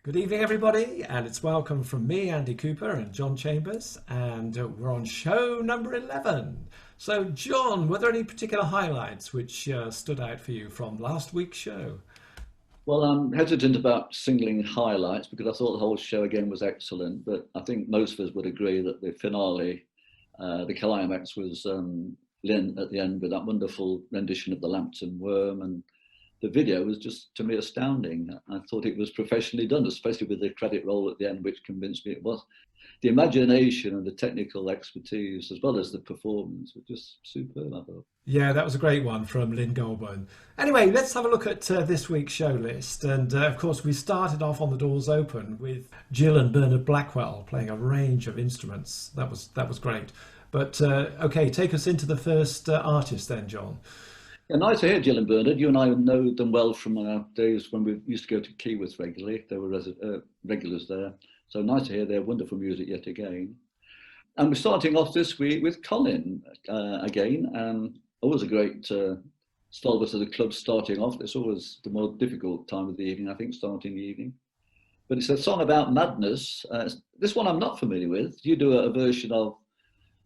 Good evening, everybody, and it's welcome from me, Andy Cooper, and John Chambers, and we're on show number 11. So, John, were there any particular highlights which stood out for you from last week's show? Well, I'm hesitant about singling highlights because I thought the whole show again was excellent, but I think most of us would agree that the finale, the climax was Lynn at the end with that wonderful rendition of the Lambton Worm, and the video was just, to me, astounding. I thought it was professionally done, especially with the credit roll at the end, which convinced me it was. The imagination and the technical expertise, as well as the performance, were just superb, I thought. Yeah, that was a great one from Lynn Goulburn. Anyway, let's have a look at this week's show list. And of course, we started off on the Doors Open with Jill and Bernard Blackwell playing a range of instruments. That was great. But okay, take us into the first artist then, John. Yeah, nice to hear Jill and Bernard. You and I know them well from our days when we used to go to Keyworth regularly. They were regulars there. So nice to hear their wonderful music yet again. And we're starting off this week with Colin again. Always a great stalwart of the club starting off. It's always the more difficult time of the evening, I think, starting the evening. But it's a song about madness. This one I'm not familiar with. You do a version of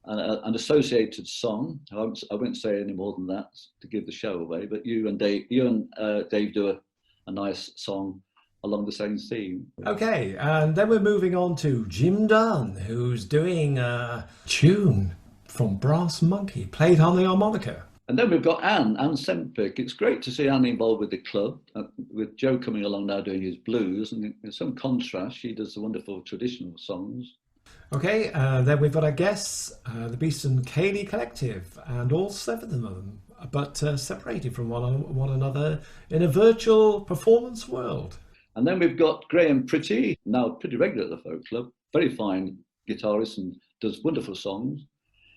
an associated song. I won't say any more than that to give the show away, but you and Dave do a nice song along the same theme. Okay, and then we're moving on to Jim Dunn, who's doing a tune from Brass Monkey, played on the harmonica. And then we've got Anne Sempik. It's great to see Anne involved with the club, with Joe coming along now doing his blues, and in some contrast, she does the wonderful traditional songs. Okay, then we've got our guests, the Beeston Ceilidh Collective, and all 7 of them, but separated from one another in a virtual performance world. And then we've got Graham Pretty, now pretty regular at the folk club, very fine guitarist and does wonderful songs.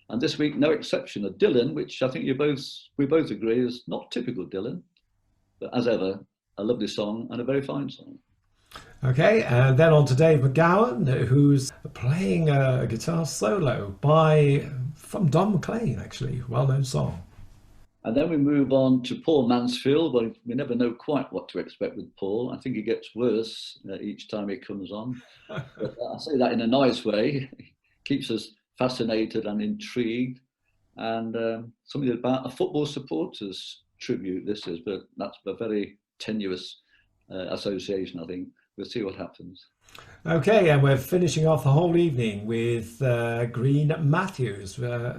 And this week, no exception, of Dylan, which I think we both agree is not typical Dylan, but as ever, a lovely song and a very fine song. Okay, and then on to Dave McGowan, who's playing a guitar solo from Don McLean, actually, well-known song. And then we move on to Paul Mansfield. Well, we never know quite what to expect with Paul. I think he gets worse each time he comes on. But I say that in a nice way. He keeps us fascinated and intrigued. And something about a football supporters tribute this is, but that's a very tenuous association, I think. We'll see what happens. Okay, and we're finishing off the whole evening with GreenMatthews.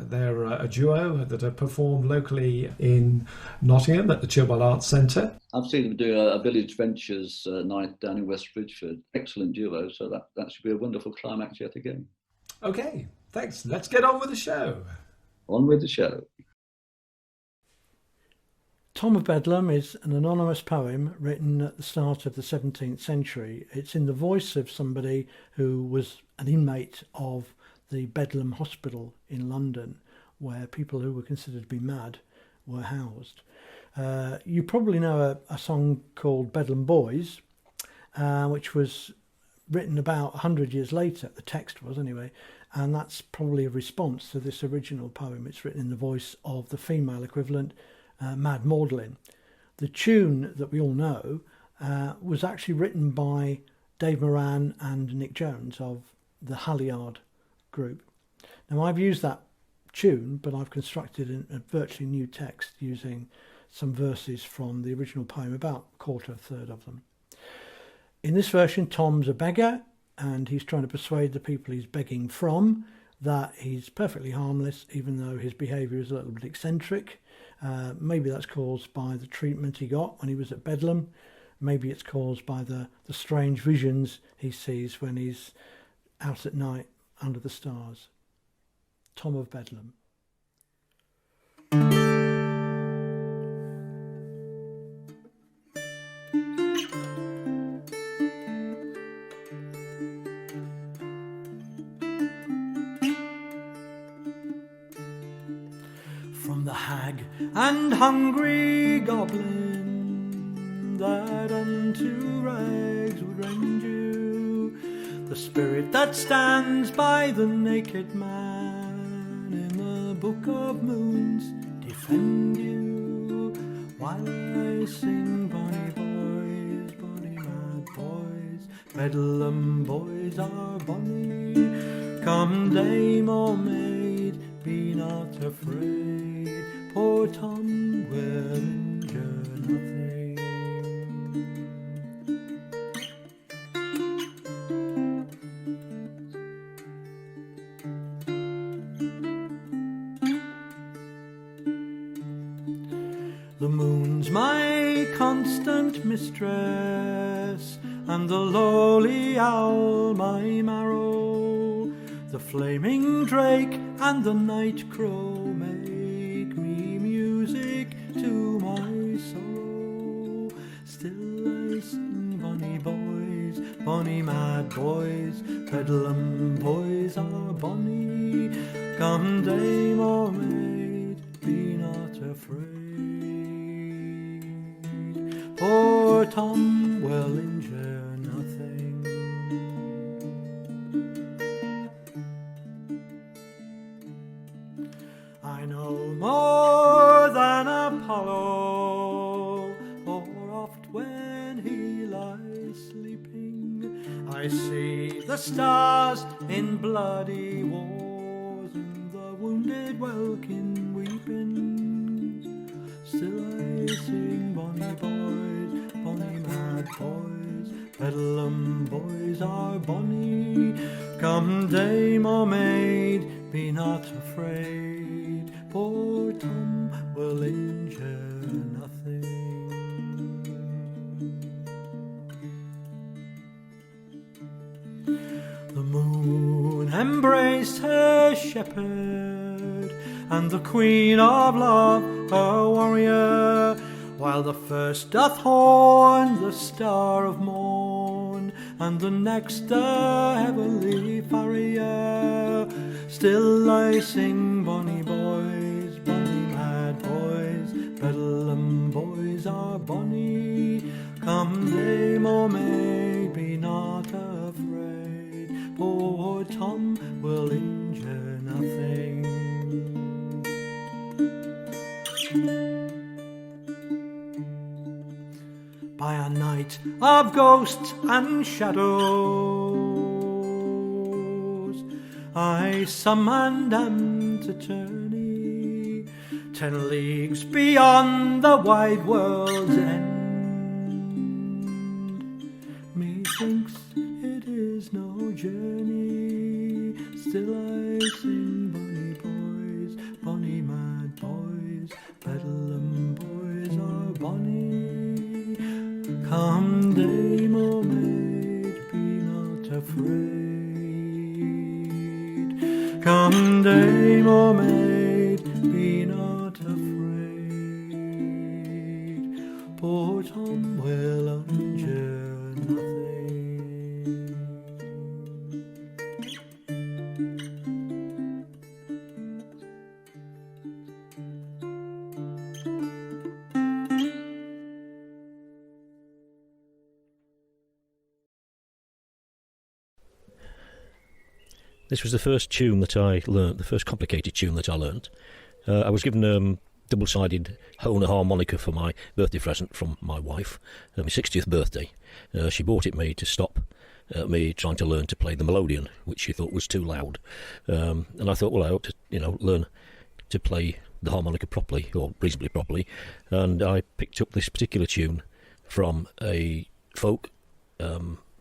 They're a duo that have performed locally in Nottingham at the Chilwell Arts Centre. I've seen them do a Village Ventures night down in West Bridgford. Excellent duo, so that should be a wonderful climax yet again. Okay, thanks. Let's get on with the show. On with the show. Tom of Bedlam is an anonymous poem written at the start of the 17th century. It's in the voice of somebody who was an inmate of the Bedlam Hospital in London, where people who were considered to be mad were housed. You probably know a song called Bedlam Boys, which was written about 100 years later, the text was anyway, and that's probably a response to this original poem. It's written in the voice of the female equivalent, Mad Maudlin. The tune that we all know was actually written by Dave Moran and Nick Jones of the Halliard group. Now, I've used that tune, but I've constructed a virtually new text using some verses from the original poem, about a quarter, a third of them. In this version, Tom's a beggar, and he's trying to persuade the people he's begging from that he's perfectly harmless, even though his behaviour is a little bit eccentric. Maybe that's caused by the treatment he got when he was at Bedlam. Maybe it's caused by the strange visions he sees when he's out at night under the stars. Tom of Bedlam. From the hag and hungry goblin that unto rags would rend you, the spirit that stands by the naked man in the book of moons defend you, while I sing bonny boys, bonny mad boys, Bedlam boys are bonny. Come dame or maid, be not afraid. Poor Tom will injure nothing. The moon's my constant mistress, and the lowly owl my marrow. The flaming drake and the night crow make me music to my sorrow. Still I sing, bonny boys, bonny mad boys, Bedlam boys are bonny. Come dame or maid, be not afraid. Poor Tom will injure nothing. I know more than Apollo, for oft when he lies sleeping, I see the stars in bloody wars and the wounded welkin weeping. Still I sing, bonny boys, bonny mad boys, Bedlam boys are bonny. Come dame or maid, be not afraid. Poor Tom will injure nothing. The moon embraced her shepherd, and the Queen of Love her warrior, while the first doth horn the star of morn, and the next the heavenly farrier. Still I sing, bonny boys, bonny mad boys, Bedlam boys are bonny. Come dame or maid, be not afraid. Poor Tom will injure nothing. By a night of ghosts and shadows, I summoned am to tourney, 10 leagues beyond the wide world's end. Methinks it is no journey, still I sing, bonny boys, bonny mad boys, Bedlam boys are bonny. Come dame or maid, be not afraid. Come dame or maid, be not afraid. Poor Tom will injure nothing. This was the first tune that I learnt, the first complicated tune that I learnt. I was given a double-sided Hohner harmonica for my birthday present from my wife, my 60th birthday. She bought it me to stop me trying to learn to play the melodeon, which she thought was too loud. And I thought, well, I ought to, learn to play the harmonica properly, or reasonably properly. And I picked up this particular tune from a folk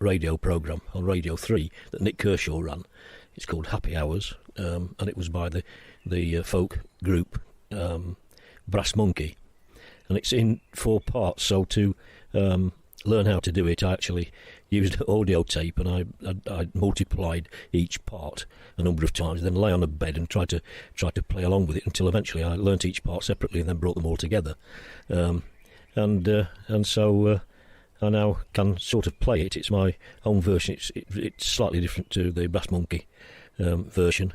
radio programme on Radio 3 that Nick Kershaw ran. It's called Happy Hours, and it was by the folk group Brass Monkey, and it's in 4 parts. So to learn how to do it, I actually used audio tape, and I multiplied each part a number of times, then lay on a bed and try to play along with it until eventually I learnt each part separately and then brought them all together, and so. I now can sort of play it. It's my own version. It's slightly different to the Brass Monkey version,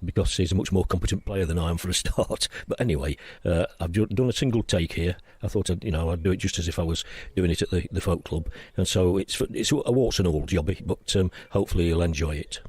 because he's a much more competent player than I am for a start. But anyway, I've done a single take here. I thought I'd do it just as if I was doing it at the folk club, and so it's a warts and all jobby, but hopefully you'll enjoy it.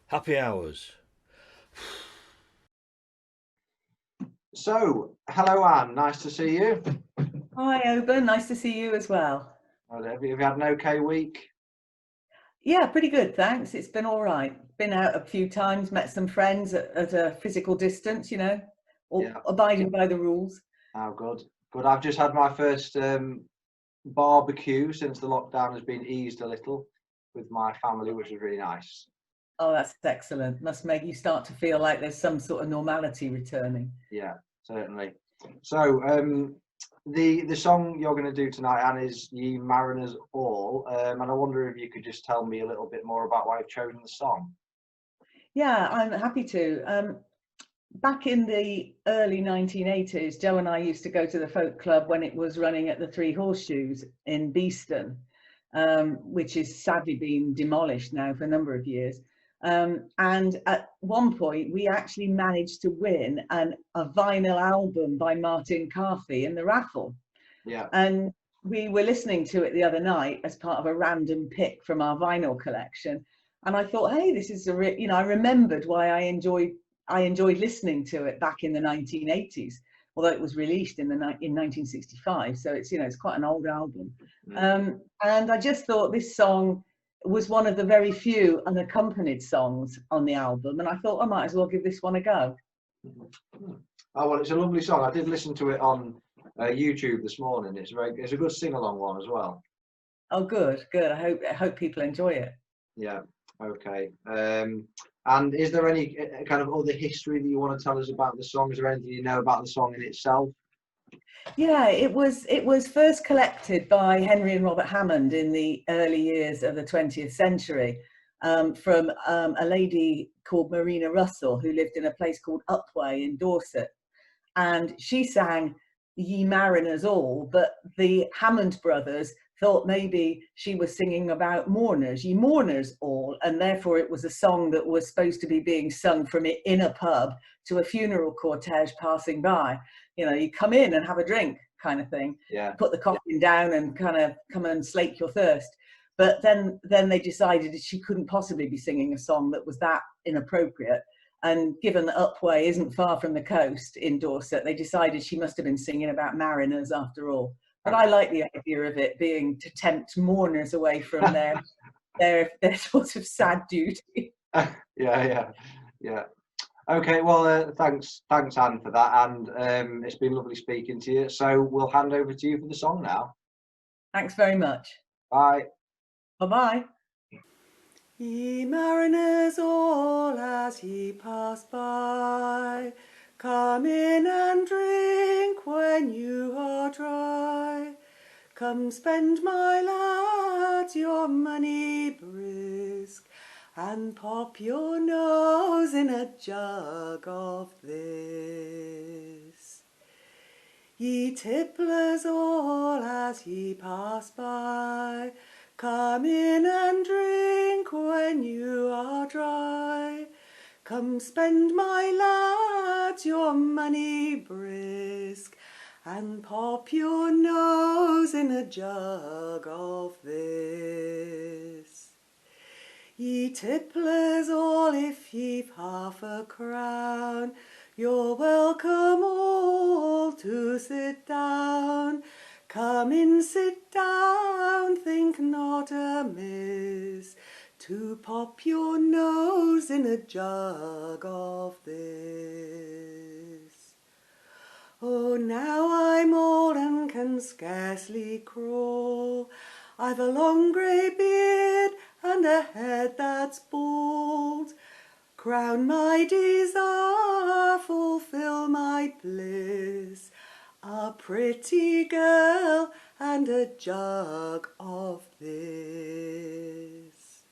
Happy hours. So, hello Anne, nice to see you. Hi Oban, nice to see you as well. Have you had an okay week? Yeah, pretty good, thanks. It's been all right. Been out a few times, met some friends at a physical distance, abiding by the rules. Oh, good. Good. I've just had my first barbecue since the lockdown has been eased a little with my family, which was really nice. Oh, that's excellent. Must make you start to feel like there's some sort of normality returning. Yeah, certainly. So, the song you're going to do tonight, Anne, is Ye Mariners All, and I wonder if you could just tell me a little bit more about why you've chosen the song. Yeah, I'm happy to. Back in the early 1980s, Joe and I used to go to the folk club when it was running at the Three Horseshoes in Beeston, which is sadly been demolished now for a number of years. And at one point, we actually managed to win a vinyl album by Martin Carthy in the raffle. Yeah. And we were listening to it the other night as part of a random pick from our vinyl collection. And I thought, hey, this is I remembered why I enjoyed listening to it back in the 1980s, although it was released in 1965. So it's quite an old album. And I just thought this song was one of the very few unaccompanied songs on the album, and I thought I might as well give this one a go. Oh, well, it's a lovely song. I did listen to it on YouTube this morning. It's a good sing-along one as well. Oh, good. I hope people enjoy it. Yeah. Okay. And is there any kind of other history that you want to tell us about the song? Is there anything you know about the song in itself? Yeah, it was first collected by Henry and Robert Hammond in the early years of the 20th century from a lady called Marina Russell, who lived in a place called Upway in Dorset. And she sang Ye Mariners All, but the Hammond brothers thought maybe she was singing about mourners, ye mourners all, and therefore it was a song that was supposed to be being sung from it in a pub to a funeral cortege passing by. You come in and have a drink kind of thing. Yeah. Put the coffin down and kind of come and slake your thirst. But then they decided that she couldn't possibly be singing a song that was that inappropriate. And given that Upway isn't far from the coast in Dorset, they decided she must have been singing about mariners after all. But I like the idea of it being to tempt mourners away from their sort of sad duty. Yeah. Okay, well, thanks, Anne, for that, and it's been lovely speaking to you. So we'll hand over to you for the song now. Thanks very much. Bye. Bye-bye. Ye mariners all, as ye pass by, come in and drink when you are dry. Come spend, my lads, your money brisk, and pop your nose in a jug of this. Ye tipplers all, as ye pass by, come in and drink when you are dry. Come spend, my lads, your money brisk, and pop your nose in a jug of this. Ye tipplers all, if ye've half a crown, you're welcome all to sit down. Come in, sit down, think not amiss, to pop your nose in a jug of this. Oh, now I'm old and can scarcely crawl, I've a long grey beard and a head that's bald. Crown my desire, fulfil my bliss, a pretty girl and a jug of this.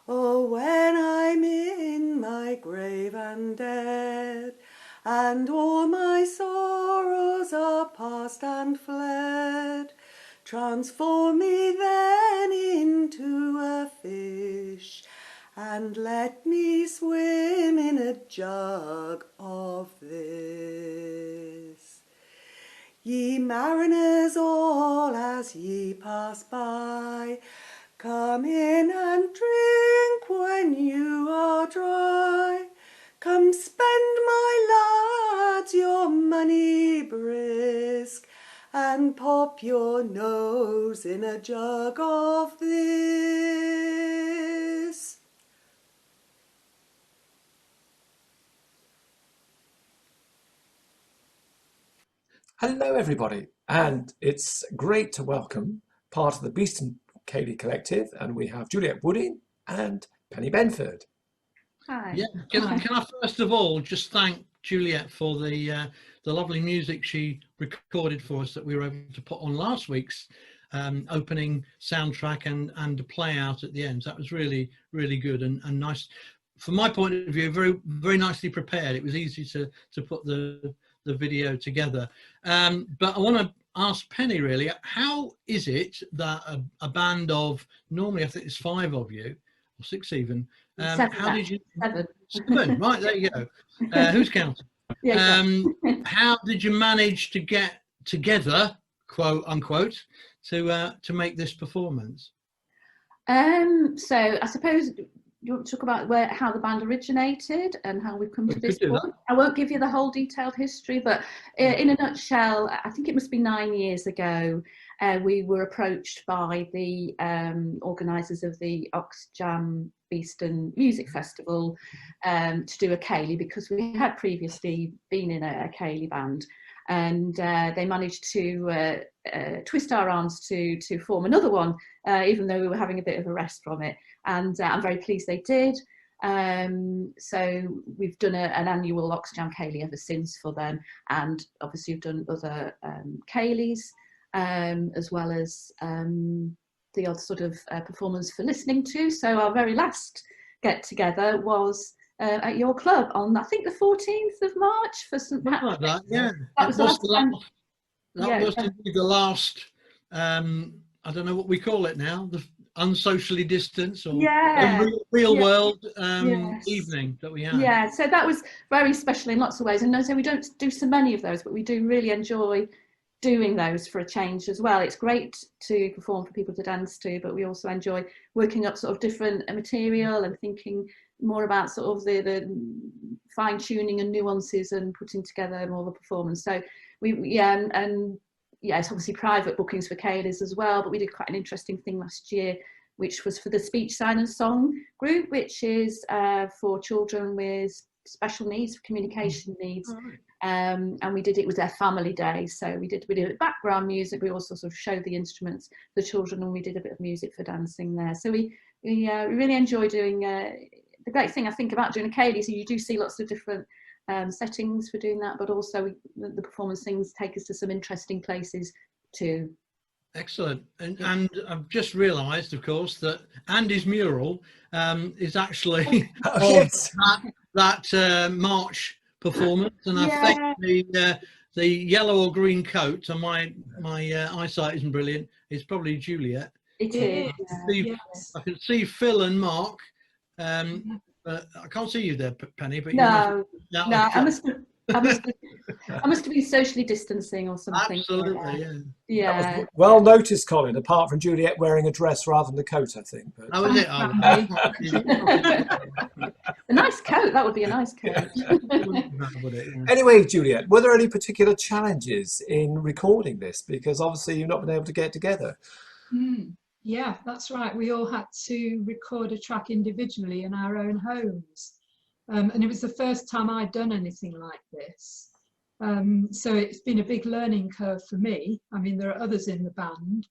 Oh, when I'm in my grave and dead, and all my sorrows are past and fled, transform me then into a fish, and let me swim in a jug of this. Ye mariners all, as ye pass by, Come in and drink when you are dry. Come spend, my lads, your money brisk, and pop your nose in a jug of this. Hello, everybody, and it's great to welcome part of the Beeston Ceilidh Collective, and we have Juliet Wooding and Penny Benford. Hi. Yeah, can I first of all just thank Juliet for the lovely music she recorded for us that we were able to put on last week's opening soundtrack and the play out at the end. That was really, really good and nice. From my point of view, very, very nicely prepared. It was easy to put the video together. But I want to ask Penny, really, how is it that a band of, normally I think it's 5 of you, or 6 even, how did you... 7. 7, right, there you go. Who's counting? Yeah, How did you manage to get together, quote unquote, to make this performance? So I suppose you want to talk about how the band originated and how we've come to this point. I won't give you the whole detailed history, but in a nutshell, I think it must be 9 years ago, we were approached by the organisers of the Oxjam Beeston Music Festival to do a Ceilidh, because we had previously been in a Ceilidh band, and they managed to twist our arms to form another one, even though we were having a bit of a rest from it, and I'm very pleased they did. So we've done an annual Oxjam Ceilidh ever since for them, and obviously we've done other Ceilidhs, as well as the odd sort of performance for listening to. So our very last get together was at your club on, I think, the 14th of March for St. Patrick's. Like that, yeah. That was the last time. That was indeed the last, I don't know what we call it now, the unsocially distanced or real world evening that we had. Yeah, so that was very special in lots of ways. And so we don't do so many of those, but we do really enjoy doing those for a change as well. It's great to perform for people to dance to, but we also enjoy working up sort of different material and thinking more about sort of the fine tuning and nuances and putting together more of a performance. So it's obviously private bookings for Ceilidhs as well, but we did quite an interesting thing last year, which was for the Speech, Sign and Song group, which is for children with special needs, communication needs. And we did it with their family day, so we did background music. We also sort of showed the instruments for the children, and we did a bit of music for dancing there. So we really enjoy doing. The great thing I think about doing a Ceilidh is you do see lots of different settings for doing that, but also the performance things take us to some interesting places too. Excellent. And I've just realised, of course, that Andy's mural is actually that March performance, and I think the yellow or green coat, and my eyesight isn't brilliant, it's probably Juliet. It is. I can see Phil and Mark, but I can't see you there, Penny. But I must have been socially distancing or something. Absolutely, yeah. That was well noticed, Colin, apart from Juliet wearing a dress rather than a coat, I think. But... Oh, is it? A nice coat, that would be a nice coat. Anyway, Juliet, were there any particular challenges in recording this? Because obviously you've not been able to get together. Yeah, that's right. We all had to record a track individually in our own homes. And it was the first time I'd done anything like this. So it's been a big learning curve for me. I mean, there are others in the band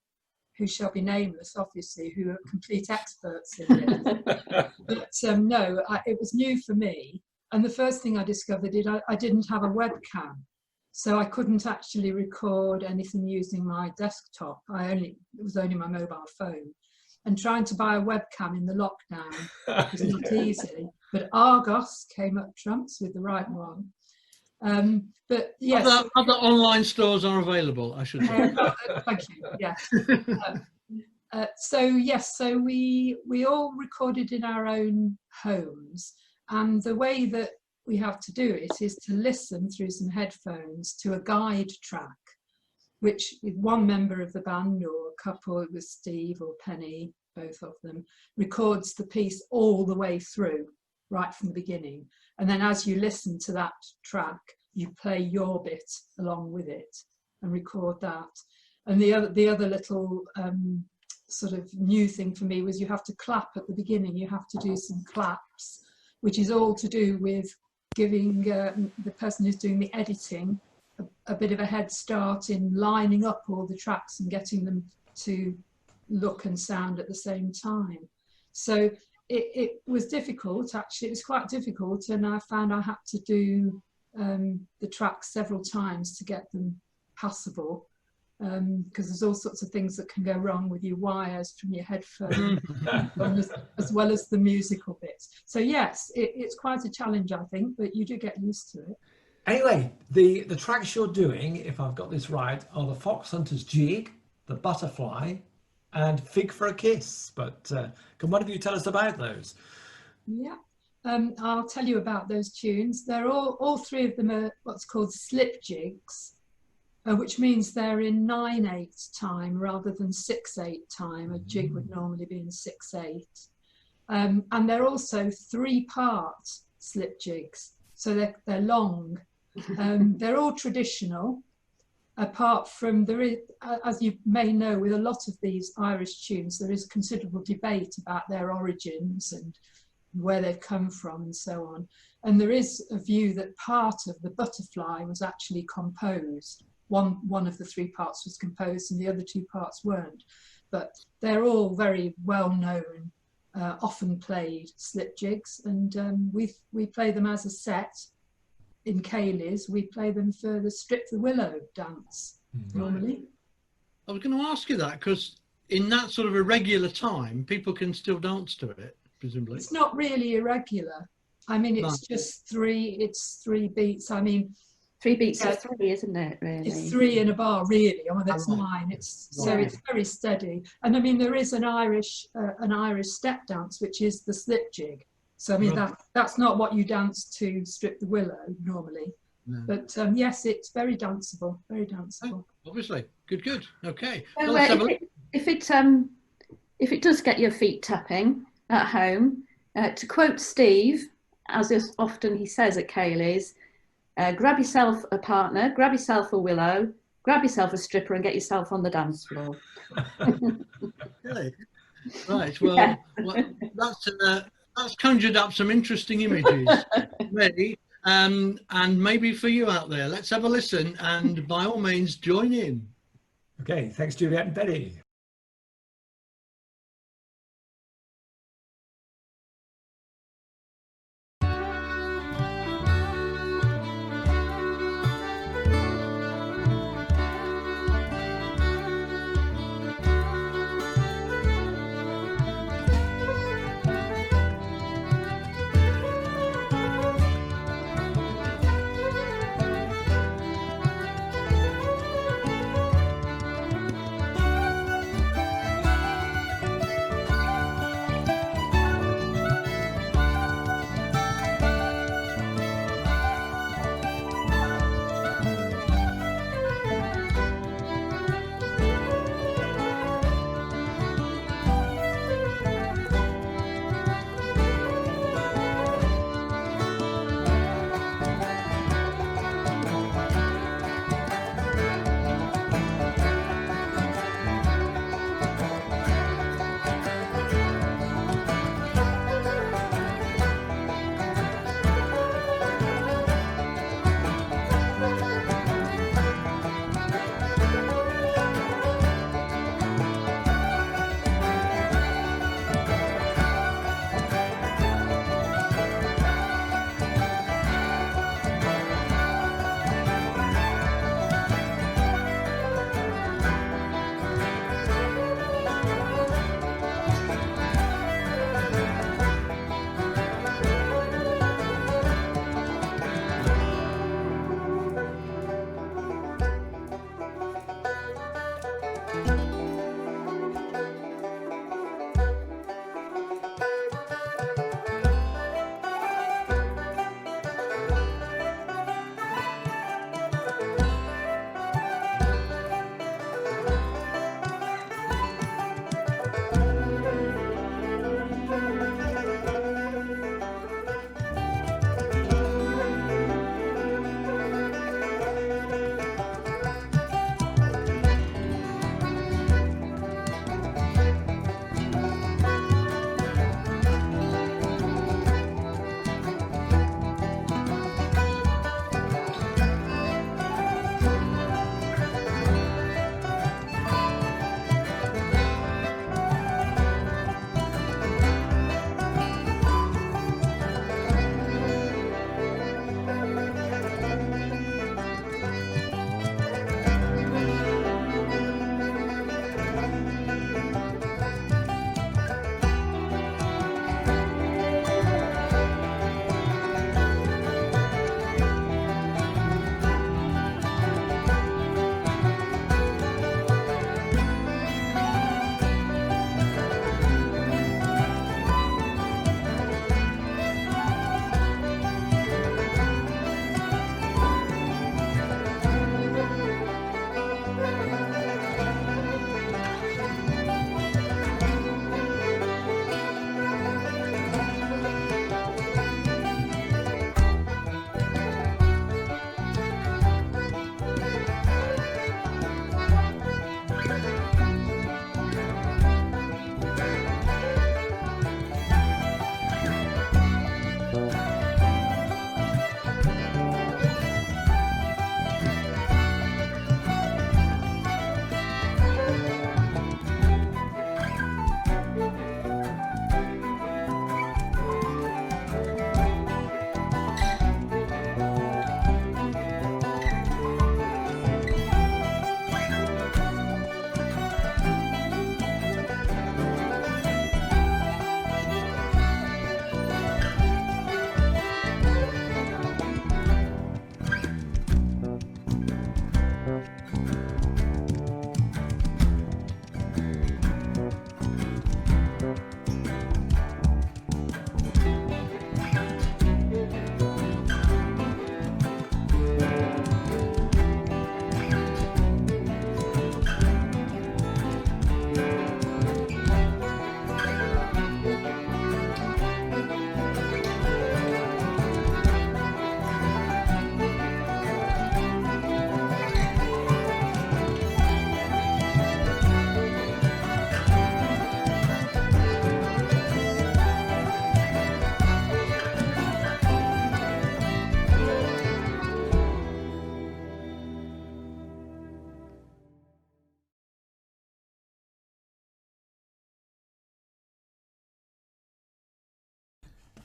who shall be nameless, obviously, who are complete experts in it. But it was new for me. And the first thing I discovered I didn't have a webcam. So I couldn't actually record anything using my desktop. It was only my mobile phone. And trying to buy a webcam in the lockdown was not easy. But Argos came up trumps with the right one. But yes, other online stores are available, I should say. Thank you. Yes. So we all recorded in our own homes, and the way that we have to do it is to listen through some headphones to a guide track, which with one member of the band or a couple with Steve or Penny both of them, records the piece all the way through, right from the beginning. And then as you listen to that track, you play your bit along with it and record that. And the other little sort of new thing for me was you have to clap at the beginning. You have to do some claps, which is all to do with giving the person who's doing the editing a bit of a head start in lining up all the tracks and getting them to look and sound at the same time. So it was difficult, actually. It was quite difficult, and I found I had to do the tracks several times to get them passable, because there's all sorts of things that can go wrong with your wires from your headphones as well as the musical bits. So yes, it's quite a challenge, I think, but you do get used to it. Anyway, the tracks you're doing, if I've got this right, are the Fox Hunter's Jig, the Butterfly, and Fig for a Kiss. But can one of you tell us about those? Yeah, I'll tell you about those tunes. They're all three of them are what's called slip jigs, which means they're in 9/8 time rather than 6/8 time. A jig would normally be in 6/8. And they're also 3-part slip jigs, so they're long. They're all traditional, apart from there is, as you may know, with a lot of these Irish tunes, there is considerable debate about their origins and where they've come from and so on. And there is a view that part of the Butterfly was actually composed. One of the 3 parts was composed and the other 2 parts weren't. But they're all very well known, often played slip jigs, and we play them as a set. In Ceilidh, we play them for the Strip the Willow dance normally. I was going to ask you that, because in that sort of irregular time, people can still dance to it, presumably. It's not really irregular. I mean, it's just 3 beats. I mean, 3 beats of 3, isn't it, really? It's 3 in a bar, really. Oh, that's 9. So it's very steady. And I mean, there is an Irish step dance, which is the slip jig. So I mean, that's not what you dance to Strip the Willow normally. No. But yes, it's very danceable, very danceable. Oh, obviously, good. Okay. So, well, if it does get your feet tapping at home, to quote Steve, as is often he says at Ceilidh, grab yourself a partner, grab yourself a willow, grab yourself a stripper, and get yourself on the dance floor. Okay. Right. Well, that's conjured up some interesting images, maybe, and maybe for you out there. Let's have a listen, and by all means, join in. Okay, thanks, Juliet and Betty.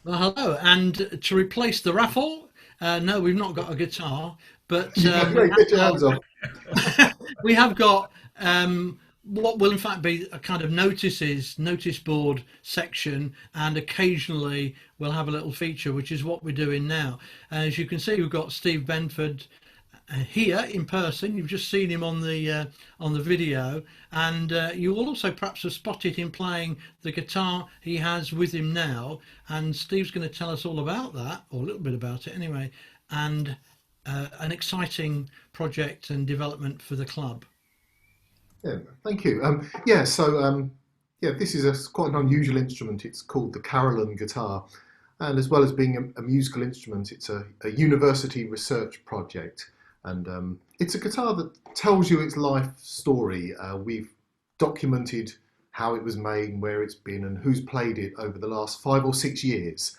Well, hello, and to replace the raffle, no, we've not got a guitar, but Get your hands off. we have got what will in fact be a kind of notice board section, and occasionally we'll have a little feature, which is what we're doing now. As you can see, we've got Steve Benford here in person. You've just seen him on the video, and you will also perhaps have spotted him playing the guitar he has with him now, and Steve's going to tell us all about that, or a little bit about it anyway, and an exciting project and development for the club. Yeah, thank you. This is quite an unusual instrument. It's called the Carolan guitar, and as well as being a musical instrument, it's a university research project. And it's a guitar that tells you its life story. We've documented how it was made and where it's been and who's played it over the last 5 or 6 years.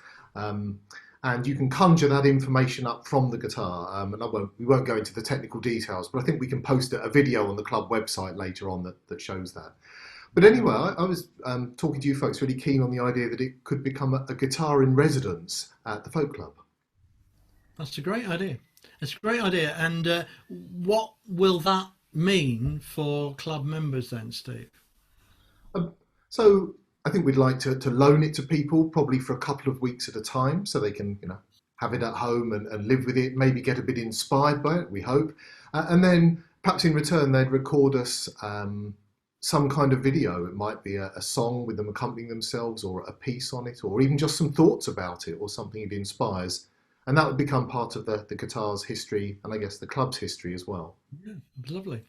And you can conjure that information up from the guitar. We won't go into the technical details, but I think we can post a video on the club website later on that shows that. But anyway, I was talking to you folks really keen on the idea that it could become a guitar in residence at the folk club. That's a great idea. It's a great idea. And what will that mean for club members then, Steve? So I think we'd like to loan it to people, probably for a couple of weeks at a time, so they can have it at home and live with it, maybe get a bit inspired by it, we hope. And then perhaps in return they'd record us some kind of video. It might be a song with them accompanying themselves, or a piece on it, or even just some thoughts about it, or something it inspires. And that would become part of the guitar's history, and I guess the club's history as well. Yeah, lovely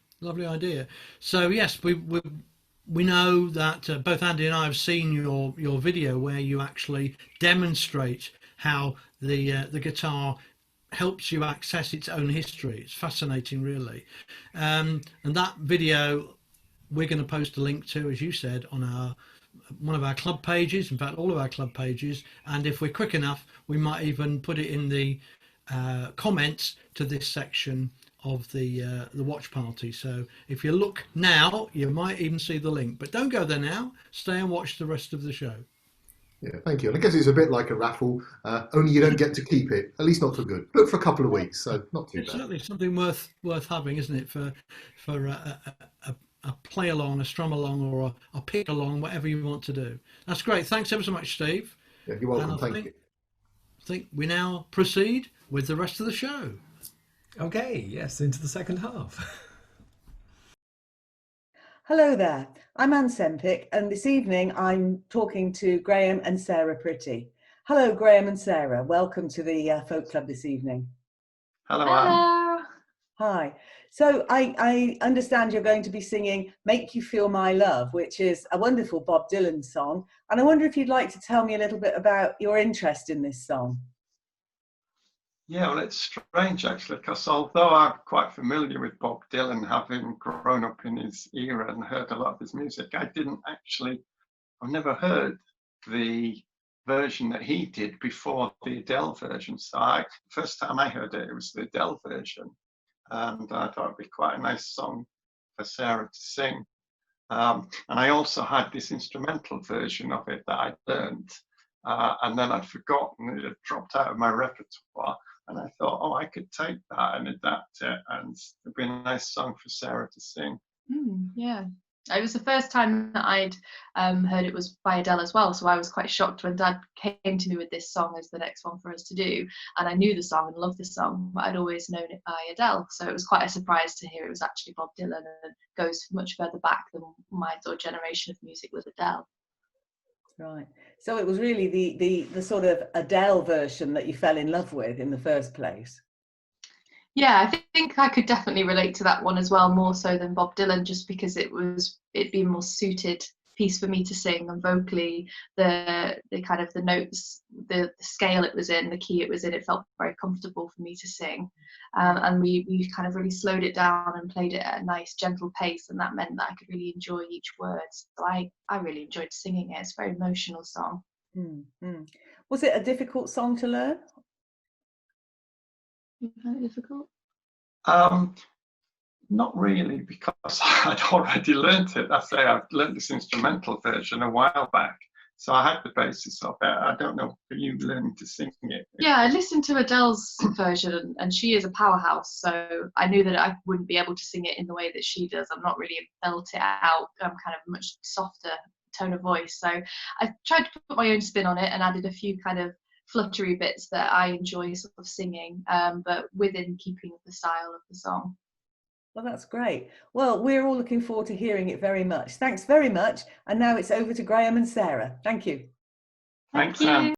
idea. So yes, we know that both Andy and I have seen your video where you actually demonstrate how the guitar helps you access its own history. It's fascinating, really. And that video we're going to post a link to, as you said, on one of our club pages, in fact all of our club pages, and if we're quick enough we might even put it in the comments to this section of the watch party. So if you look now you might even see the link, but don't go there now, stay and watch the rest of the show. Yeah, thank you. And I guess it's a bit like a raffle, only you don't get to keep it, at least not for good, but for a couple of weeks, so not too bad. It's certainly something worth having, isn't it, for a play along, a strum along, or a pick along, whatever you want to do. That's great. Thanks ever so much, Steve. Yeah, you're welcome. Thank you. I think we now proceed with the rest of the show. Okay, yes, into the second half. Hello there, I'm Anne Sempik, and this evening I'm talking to Graham and Sarah Pretty. Hello, Graham and Sarah. Welcome to the Folk Club this evening. Hello, Anne. Hi. So I understand you're going to be singing Make You Feel My Love, which is a wonderful Bob Dylan song. And I wonder if you'd like to tell me a little bit about your interest in this song. Yeah, well, it's strange actually, because although I'm quite familiar with Bob Dylan, having grown up in his era and heard a lot of his music, I've never heard the version that he did before the Adele version. So first time I heard it, it was the Adele version. And I thought it'd be quite a nice song for Sarah to sing. And I also had this instrumental version of it that I learned, and then I'd forgotten, it had dropped out of my repertoire. And I thought, oh, I could take that and adapt it, and it'd be a nice song for Sarah to sing. Yeah, it was the first time that I'd heard it was by Adele as well, so I was quite shocked when Dad came to me with this song as the next one for us to do, and I knew the song and loved the song, but I'd always known it by Adele, so it was quite a surprise to hear it was actually Bob Dylan, and goes much further back than my sort of generation of music with Adele. Right, so it was really the sort of Adele version that you fell in love with in the first place. Yeah, I think I could definitely relate to that one as well, more so than Bob Dylan, just because it'd be a more suited piece for me to sing, and vocally the kind of the notes, the scale it was in, the key it was in, it felt very comfortable for me to sing, and we kind of really slowed it down and played it at a nice gentle pace, and that meant that I could really enjoy each word. So I really enjoyed singing it. It's a very emotional song. Was it a difficult song to learn? Difficult? Not really, because I'd already learnt it. I say I've learnt this instrumental version a while back, So I had the basis of it. I don't know for you learning to sing it. Yeah, I listened to Adele's version, and she is a powerhouse. So I knew that I wouldn't be able to sing it in the way that she does. I'm not really a belt it out. I'm kind of much softer tone of voice. So I tried to put my own spin on it and added a few kind of fluttery bits that I enjoy sort of singing, but within keeping with the style of the song. Well, that's great. Well, we're all looking forward to hearing it very much. Thanks very much. And now it's over to Graham and Sarah. Thank you. Thanks, Anne.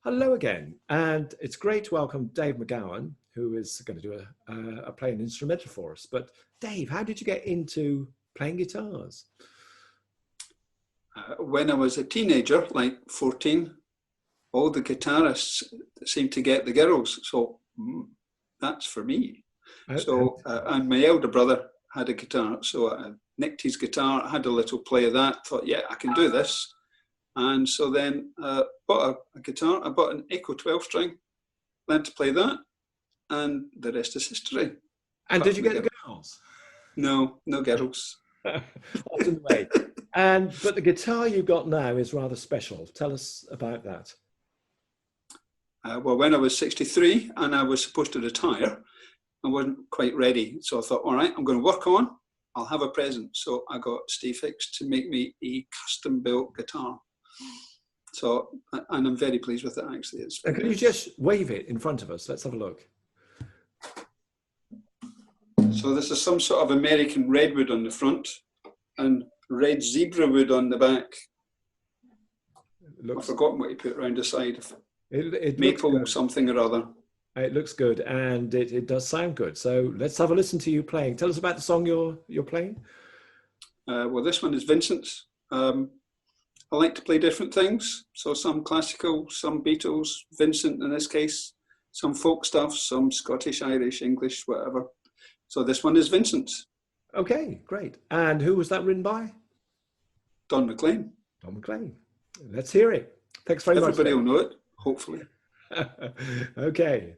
Hello again, and it's great to welcome Dave McGowan, who is going to do a playing instrumental for us. But Dave, how did you get into playing guitars? When I was a teenager, like 14, all the guitarists seemed to get the girls, so that's for me. Okay. So, and my elder brother had a guitar, so I nicked his guitar, had a little play of that, thought, yeah, I can do this. And so then bought a guitar. I bought an Echo 12 string, learned to play that, and the rest is history. And did you get the girls? No, no girls. Often the way. But the guitar you've got now is rather special. Tell us about that. Well, when I was 63 and I was supposed to retire, I wasn't quite ready. So I thought, all right, I'm going to work on I'll have a present. So I got Steve Hicks to make me a custom built guitar. So, and I'm very pleased with it, actually. It's Can you just wave it in front of us? Let's have a look. So this is some sort of American redwood on the front and red zebra wood on the back. I've forgotten what you put around the side. It maple something or other. It looks good, and it does sound good. So let's have a listen to you playing. Tell us about the song you're playing. Well, this one is Vincent's. I like to play different things. So some classical, some Beatles, Vincent in this case, some folk stuff, some Scottish, Irish, English, whatever. So this one is Vincent's. Okay, great. And who was that written by? Don McLean. Don McLean. Let's hear it. Thanks very much. Everybody will know it, hopefully. Okay.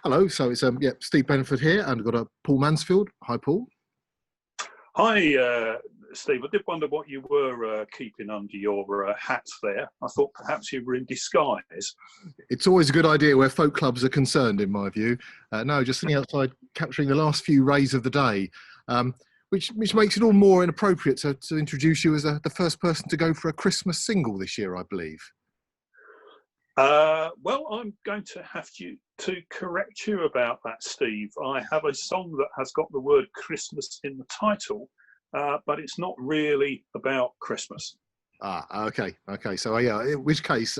Hello, so it's Steve Benford here, and we've got Paul Mansfield. Hi, Paul. Hi, Steve. I did wonder what you were keeping under your hat there. I thought perhaps you were in disguise. It's always a good idea where folk clubs are concerned, in my view. No, just sitting outside capturing the last few rays of the day, which makes it all more inappropriate to introduce you as the first person to go for a Christmas single this year, I believe. Well, I'm going to have to correct you about that, Steve. I have a song that has got the word Christmas in the title, but it's not really about Christmas. Okay. So, in which case,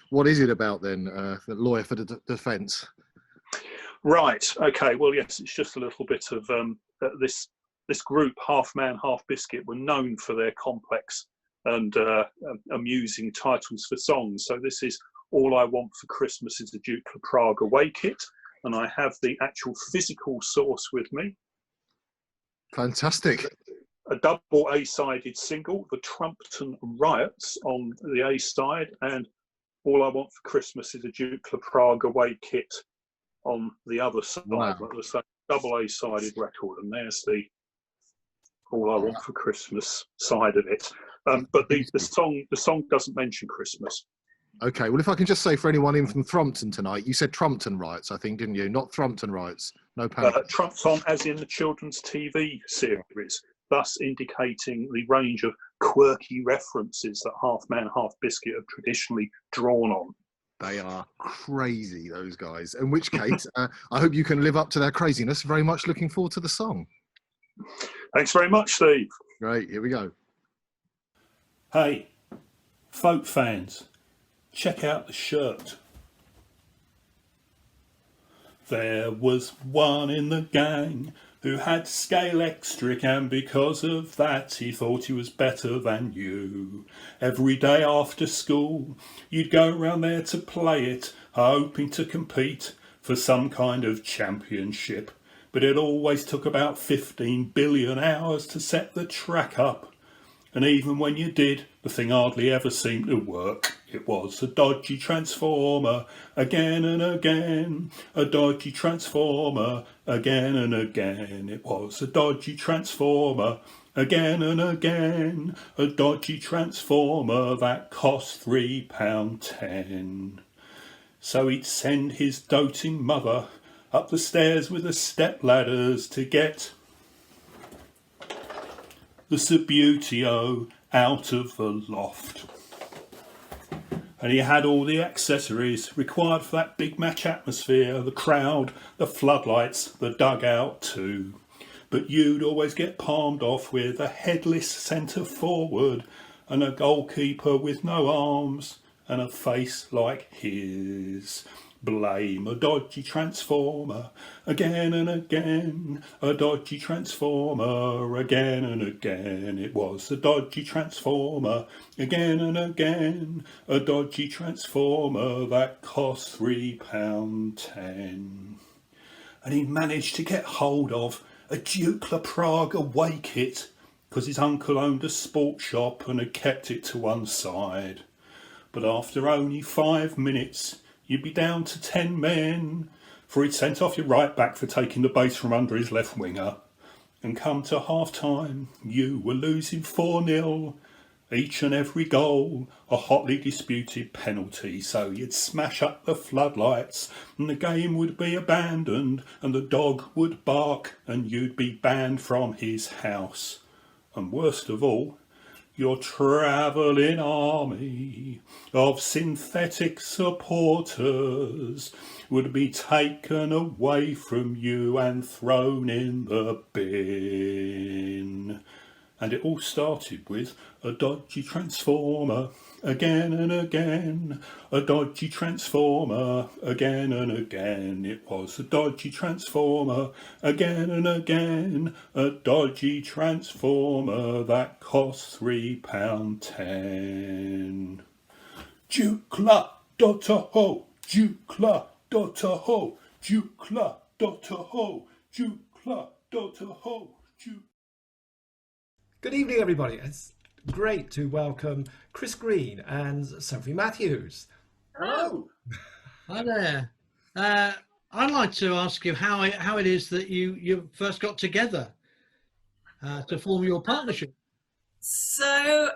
what is it about then, the lawyer for the defence? Right, okay. Well, yes, it's just a little bit of this group, Half Man, Half Biscuit, were known for their complex and amusing titles for songs. So this is All I Want for Christmas is a Duke of Prague Away Kit, and I have the actual physical source with me. Fantastic. A double A-sided single, The Trumpton Riots on the A side, and All I Want for Christmas is a Duke of Prague Away Kit on the other side. Wow. Like the double A-sided record, and there's the All I Want for Christmas side of it. But the song doesn't mention Christmas. Okay, well, if I can just say for anyone in from Thrompton tonight, you said Trumpton Riots, I think, didn't you? Not Thrompton Riots. No panic. Trumpton, as in the children's TV series, thus indicating the range of quirky references that Half Man, Half Biscuit have traditionally drawn on. They are crazy, those guys. In which case, I hope you can live up to their craziness. Very much looking forward to the song. Thanks very much, Steve. Great, here we go. Hey, folk fans. Check out the shirt. There was one in the gang who had scale extric, and because of that he thought he was better than you. Every day after school you'd go round there to play it, hoping to compete for some kind of championship. But it always took about 15 billion hours to set the track up. And even when you did, the thing hardly ever seemed to work. It was a dodgy transformer, again and again. A dodgy transformer, again and again. It was a dodgy transformer, again and again. A dodgy transformer that cost £3.10. So he'd send his doting mother up the stairs with the step ladders to get the Subutio out of the loft. And he had all the accessories required for that big match atmosphere, the crowd, the floodlights, the dugout too. But you'd always get palmed off with a headless centre forward and a goalkeeper with no arms and a face like his. Blame a dodgy transformer, again and again. A dodgy transformer, again and again. It was a dodgy transformer, again and again. A dodgy transformer that cost £3.10. And he managed to get hold of a Duke of Prague away kit, because his uncle owned a sports shop and had kept it to one side. But after only 5 minutes, you'd be down to 10 men, for he'd sent off your right back for taking the base from under his left winger. And come to half-time, you were losing 4-0. Each and every goal a hotly disputed penalty, so you'd smash up the floodlights and the game would be abandoned and the dog would bark and you'd be banned from his house. And worst of all, your travelling army of synthetic supporters would be taken away from you and thrown in the bin. And it all started with a dodgy transformer, again and again. A dodgy transformer, again and again. It was a dodgy transformer, again and again. A dodgy transformer that cost £3.10. Jukla dotta ho, jukla dotta ho, jukla dotta ho, jukla dotta ho, jukla. Good evening, everybody. It's great to welcome Chris Green and Sophie Matthews. Hello. Hi there. I I'd like to ask you how it is that you first got together to form your partnership. So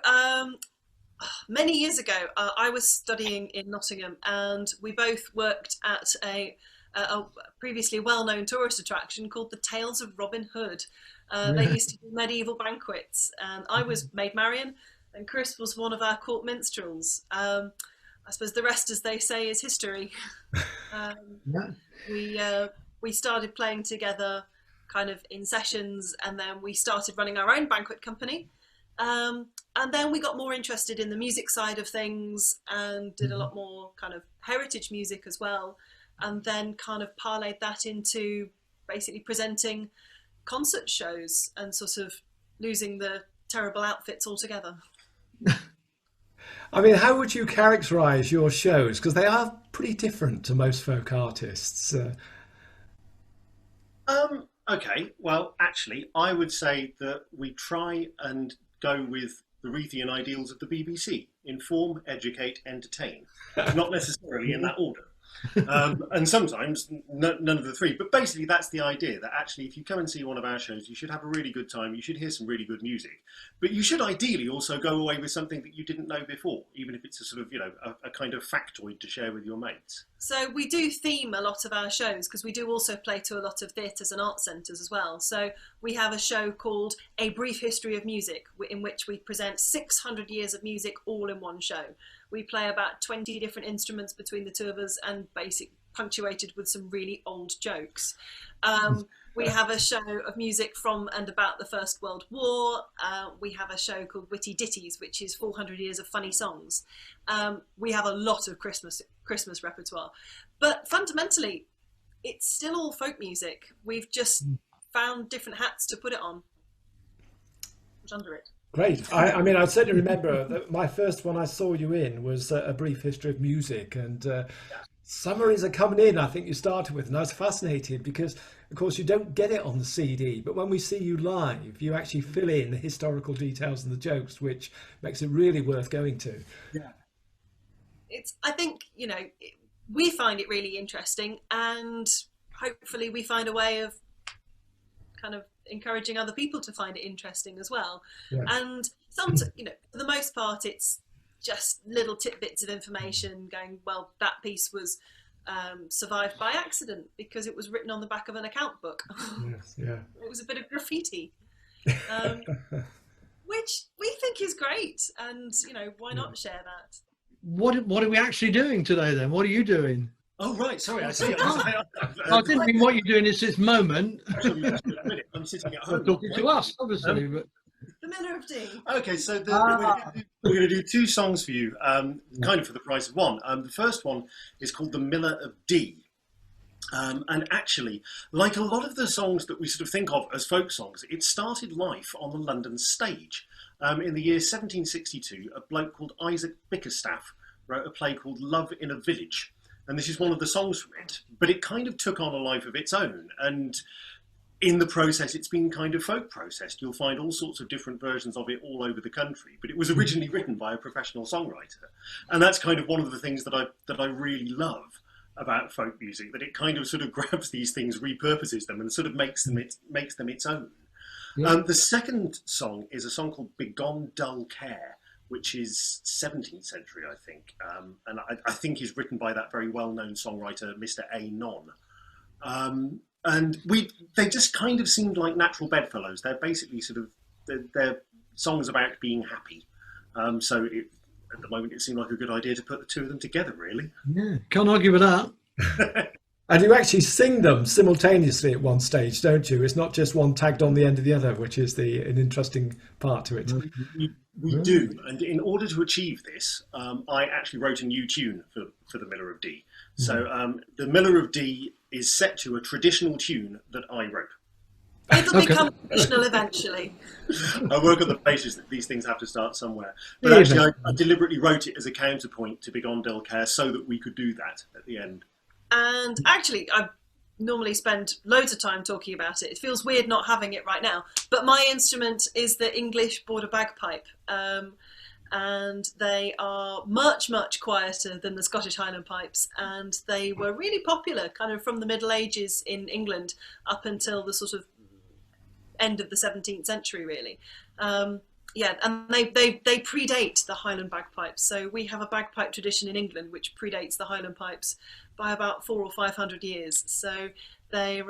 many years ago, I was studying in Nottingham, and we both worked at a previously well-known tourist attraction called the Tales of Robin Hood. They used to do medieval banquets, and I was Maid Marian, and Chris was one of our court minstrels. I suppose the rest, as they say, is history. We started playing together kind of in sessions, and then we started running our own banquet company. And then we got more interested in the music side of things and did a lot more kind of heritage music as well. And then kind of parlayed that into basically presenting concert shows and sort of losing the terrible outfits altogether. I mean, how would you characterise your shows? Because they are pretty different to most folk artists. Okay, well, actually, I would say that we try and go with the Reithian ideals of the BBC: inform, educate, entertain. Not necessarily in that order. And sometimes none of the three, but basically that's the idea, that actually if you come and see one of our shows, you should have a really good time, you should hear some really good music, but you should ideally also go away with something that you didn't know before, even if it's a sort of, a kind of factoid to share with your mates. So we do theme a lot of our shows, because we do also play to a lot of theatres and art centres as well. So we have a show called A Brief History of Music, in which we present 600 years of music all in one show. We play about 20 different instruments between the two of us, and basically punctuated with some really old jokes. We have a show of music from and about the First World War. We have a show called Witty Ditties, which is 400 years of funny songs. We have a lot of Christmas repertoire. But fundamentally, it's still all folk music. We've just found different hats to put it on. What's under it? Great. I mean, I certainly remember that my first one I saw you in was A Brief History of Music, and Summaries Are Coming In, I think you started with, and I was fascinated because, of course, you don't get it on the CD, but when we see you live, you actually fill in the historical details and the jokes, which makes it really worth going to. Yeah. I think, we find it really interesting, and hopefully we find a way of kind of encouraging other people to find it interesting as well. Yeah. And sometimes, for the most part, it's just little tidbits of information going, well, that piece was survived by accident because it was written on the back of an account book. Yes, yeah. It was a bit of graffiti, which we think is great, and why not share that? What are we actually doing today then? What are you doing? Oh, right, sorry, I see. I didn't mean what you're doing is this moment. I'm sitting at home. Talking to us, obviously. But... The Miller of D. Okay, so we're going to do two songs for you, kind of for the price of one. The first one is called The Miller of D. And actually, like a lot of the songs that we sort of think of as folk songs, it started life on the London stage. In the year 1762, a bloke called Isaac Bickerstaff wrote a play called Love in a Village. And this is one of the songs from it, but it kind of took on a life of its own. And in the process, it's been kind of folk processed. You'll find all sorts of different versions of it all over the country, but it was originally written by a professional songwriter. And that's kind of one of the things that I really love about folk music, that it kind of sort of grabs these things, repurposes them, and sort of makes them its own. Yeah. The second song is a song called Begone Dull Care, which is 17th century, I think. And I think is written by that very well-known songwriter, Mr. A. Non. And they just kind of seemed like natural bedfellows. They're basically sort of, they're songs about being happy. So at the moment, it seemed like a good idea to put the two of them together, really. Yeah, can't argue with that. And you actually sing them simultaneously at one stage, don't you? It's not just one tagged on the end of the other, which is an interesting part to it. We do, and in order to achieve this, I actually wrote a new tune for the Miller of D. So the Miller of D is set to a traditional tune that I wrote. It'll become traditional eventually. I work on the basis that these things have to start somewhere. But actually, I deliberately wrote it as a counterpoint to Begone Dull Care so that we could do that at the end. And actually, I normally spend loads of time talking about it. It feels weird not having it right now. But my instrument is the English border bagpipe. and they are much, much quieter than the Scottish Highland pipes, and they were really popular kind of from the Middle Ages in England up until the sort of end of the 17th century, really. Yeah, and they predate the Highland bagpipes. So we have a bagpipe tradition in England which predates the Highland pipes by about 400 or 500 years. So they're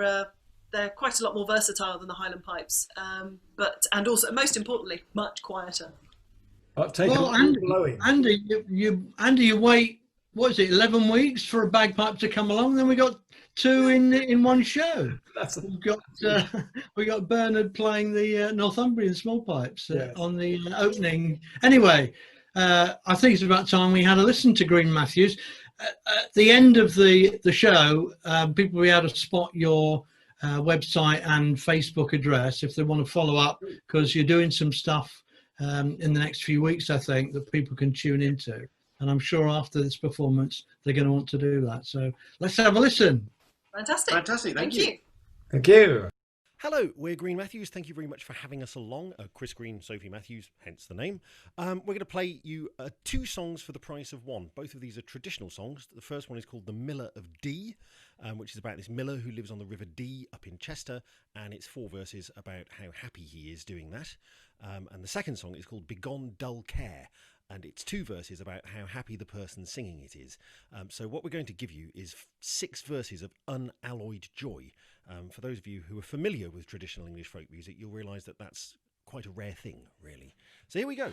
quite a lot more versatile than the Highland pipes, and also, most importantly, much quieter. Well, Andy, you wait, what is it, 11 weeks for a bagpipe to come along, then we got two in one show. We got Bernard playing the Northumbrian small pipes on the opening. Anyway, I think it's about time we had a listen to GreenMatthews. At the end of the show, people will be able to spot your website and Facebook address if they want to follow up, because you're doing some stuff in the next few weeks, I think, that people can tune into. And I'm sure after this performance, they're going to want to do that. So let's have a listen. Fantastic. Fantastic. Thank you. Thank you. Hello, we're GreenMatthews. Thank you very much for having us along. Chris Green, Sophie Matthews, hence the name. We're going to play you two songs for the price of one. Both of these are traditional songs. The first one is called The Miller of Dee, which is about this miller who lives on the River Dee up in Chester, and it's 4 verses about how happy he is doing that. And the second song is called Begone Dull Care, and it's 2 verses about how happy the person singing it is. So what we're going to give you is 6 verses of unalloyed joy. For those of you who are familiar with traditional English folk music, you'll realise that that's quite a rare thing, really. So here we go.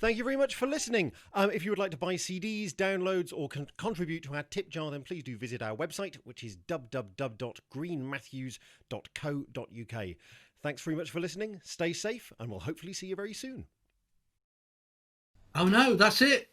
Thank you very much for listening. If you would like to buy CDs, downloads, or contribute to our tip jar, then please do visit our website, which is www.greenmatthews.co.uk. Thanks very much for listening. Stay safe, and we'll hopefully see you very soon. Oh no, that's it.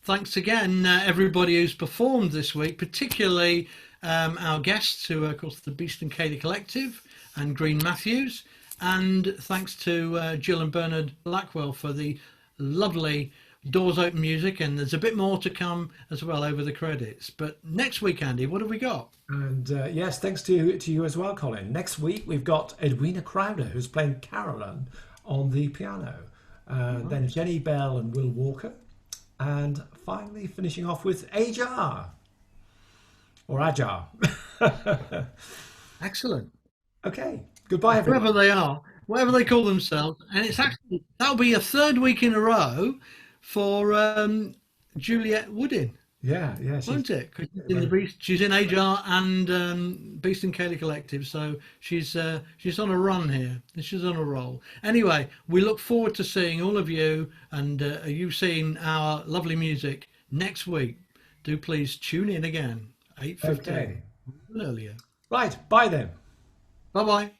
Thanks again, everybody who's performed this week, particularly our guests, who are, of course, the Beeston Collective and GreenMatthews. And thanks to Jill and Bernard Blackwell for the lovely Doors Open music. And there's a bit more to come as well over the credits. But next week, Andy, what have we got? And yes, thanks to you as well, Colin. Next week, we've got Edwina Crowder, who's playing Carolan on the piano. Then Jenny Bell and Will Walker. And finally, finishing off with Ajar. Or Ajar. Excellent. Okay. Goodbye, everyone. Whoever they are, whatever they call themselves. And it's actually, that'll be a third week in a row for Juliette Woodin. Yeah. Won't it? Because she's in Ajar and Beeston Collective, so she's on a run here. She's on a roll. Anyway, we look forward to seeing all of you and you seeing our lovely music next week. Do please tune in again, 8:15 earlier. Right. Bye then. Bye bye.